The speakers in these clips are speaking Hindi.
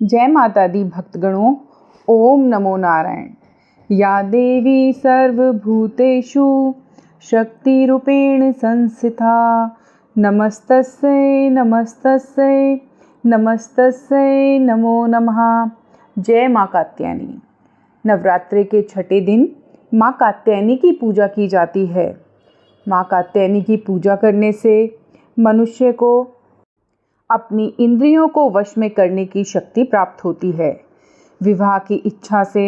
जय माता दी भक्तगणों। ओम नमो नारायण। या देवी सर्वभूतेषु शक्तिरूपेण संस्थिता नमस्तस्यै नमस्तस्यै नमस्तस्यै नमो नमः। जय माँ कात्यायनी। नवरात्रि के छठे दिन माँ कात्यायनी की पूजा की जाती है। माँ कात्यायनी की पूजा करने से मनुष्य को अपनी इंद्रियों को वश में करने की शक्ति प्राप्त होती है। विवाह की इच्छा से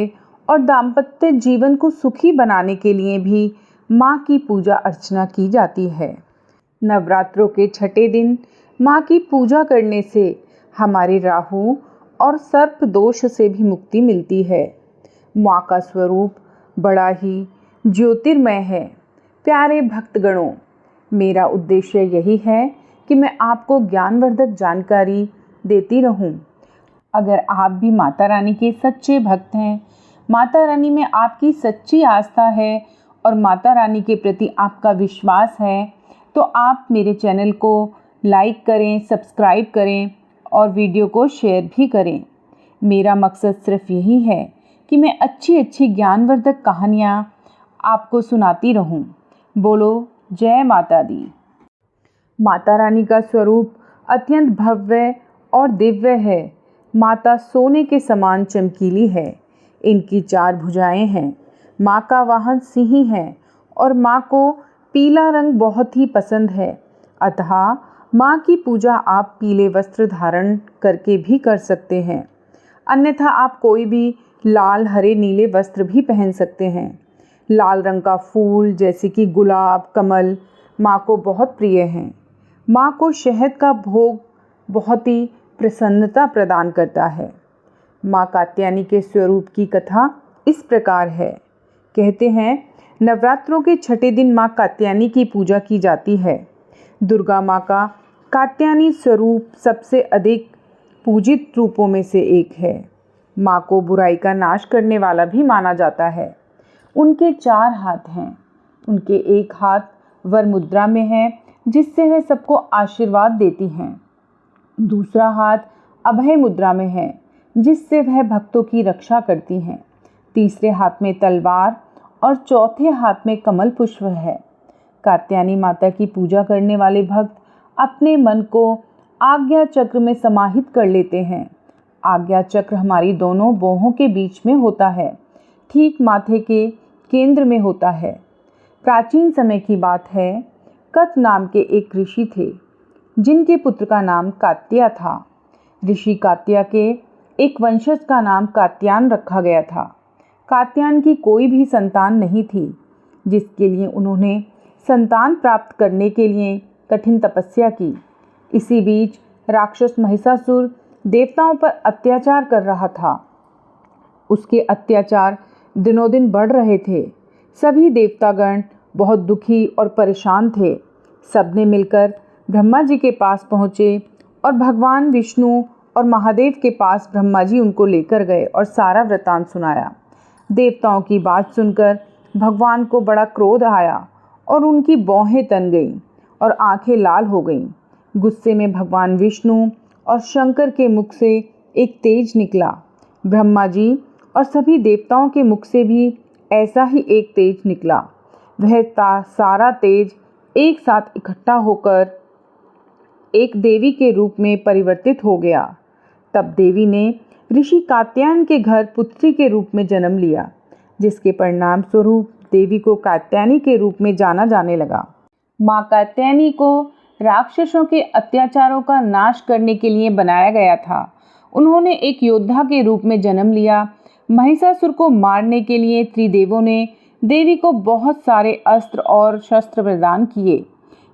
और दाम्पत्य जीवन को सुखी बनाने के लिए भी माँ की पूजा अर्चना की जाती है। नवरात्रों के छठे दिन माँ की पूजा करने से हमारे राहु और सर्प दोष से भी मुक्ति मिलती है। माँ का स्वरूप बड़ा ही ज्योतिर्मय है। प्यारे भक्तगणों, मेरा उद्देश्य यही है कि मैं आपको ज्ञानवर्धक जानकारी देती रहूं। अगर आप भी माता रानी के सच्चे भक्त हैं, माता रानी में आपकी सच्ची आस्था है और माता रानी के प्रति आपका विश्वास है, तो आप मेरे चैनल को लाइक करें, सब्सक्राइब करें और वीडियो को शेयर भी करें। मेरा मकसद सिर्फ यही है कि मैं अच्छी ज्ञानवर्धक कहानियाँ आपको सुनाती रहूं। बोलो जय माता दी। माता रानी का स्वरूप अत्यंत भव्य और दिव्य है। माता सोने के समान चमकीली है। इनकी 4 भुजाएं हैं। माँ का वाहन सिंह है और माँ को पीला रंग बहुत ही पसंद है। अतः माँ की पूजा आप पीले वस्त्र धारण करके भी कर सकते हैं। अन्यथा आप कोई भी लाल, हरे, नीले वस्त्र भी पहन सकते हैं। लाल रंग का फूल जैसे कि गुलाब, कमल माँ को बहुत प्रिय हैं। माँ को शहद का भोग बहुत ही प्रसन्नता प्रदान करता है। माँ कात्यायनी के स्वरूप की कथा इस प्रकार है। कहते हैं नवरात्रों के छठे दिन माँ कात्यायनी की पूजा की जाती है। दुर्गा माँ का कात्यायनी स्वरूप सबसे अधिक पूजित रूपों में से एक है। माँ को बुराई का नाश करने वाला भी माना जाता है। उनके 4 हाथ हैं। उनके एक हाथ वर मुद्रा में है, जिससे वह सबको आशीर्वाद देती हैं। दूसरा हाथ अभय मुद्रा में है, जिससे वह भक्तों की रक्षा करती हैं। तीसरे हाथ में तलवार और चौथे हाथ में कमल पुष्प है। कात्यायनी माता की पूजा करने वाले भक्त अपने मन को आज्ञा चक्र में समाहित कर लेते हैं। आज्ञा चक्र हमारी दोनों बाहों के बीच में होता है, ठीक माथे के केंद्र में होता है। प्राचीन समय की बात है। कत नाम के एक ऋषि थे, जिनके पुत्र का नाम कात्या था। ऋषि कात्या के एक वंशज का नाम कात्यायन रखा गया था। कात्यायन की कोई भी संतान नहीं थी, जिसके लिए उन्होंने संतान प्राप्त करने के लिए कठिन तपस्या की। इसी बीच राक्षस महिषासुर देवताओं पर अत्याचार कर रहा था। उसके अत्याचार दिनों दिन बढ़ रहे थे। सभी देवतागण बहुत दुखी और परेशान थे। सबने मिलकर ब्रह्मा जी के पास पहुँचे और भगवान विष्णु और महादेव के पास ब्रह्मा जी उनको लेकर गए और सारा वृतांत सुनाया। देवताओं की बात सुनकर भगवान को बड़ा क्रोध आया और उनकी भौहें तन गईं और आंखें लाल हो गईं। गुस्से में भगवान विष्णु और शंकर के मुख से एक तेज निकला। ब्रह्मा जी और सभी देवताओं के मुख से भी ऐसा ही एक तेज निकला। वह सारा तेज एक साथ इकट्ठा होकर एक देवी के रूप में परिवर्तित हो गया। तब देवी ने ऋषि कात्यायन के घर पुत्री के रूप में जन्म लिया, जिसके परिणाम स्वरूप देवी को कात्यायनी के रूप में जाना जाने लगा। माँ कात्यायनी को राक्षसों के अत्याचारों का नाश करने के लिए बनाया गया था। उन्होंने एक योद्धा के रूप में जन्म लिया। महिषासुर को मारने के लिए त्रिदेवों ने देवी को बहुत सारे अस्त्र और शस्त्र प्रदान किए।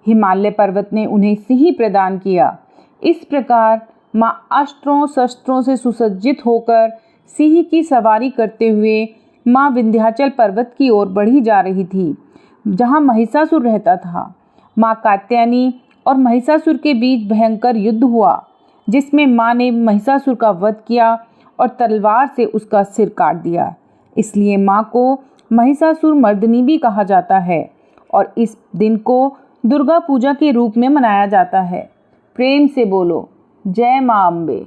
हिमालय पर्वत ने उन्हें सिंह प्रदान किया। इस प्रकार माँ अस्त्रों शस्त्रों से सुसज्जित होकर सिंह की सवारी करते हुए माँ विंध्याचल पर्वत की ओर बढ़ी जा रही थी, जहाँ महिषासुर रहता था। माँ कात्यायनी और महिषासुर के बीच भयंकर युद्ध हुआ, जिसमें माँ ने महिषासुर का वध किया और तलवार से उसका सिर काट दिया। इसलिए माँ को महिषासुर मर्दिनी भी कहा जाता है और इस दिन को दुर्गा पूजा के रूप में मनाया जाता है। प्रेम से बोलो जय माँ अम्बे।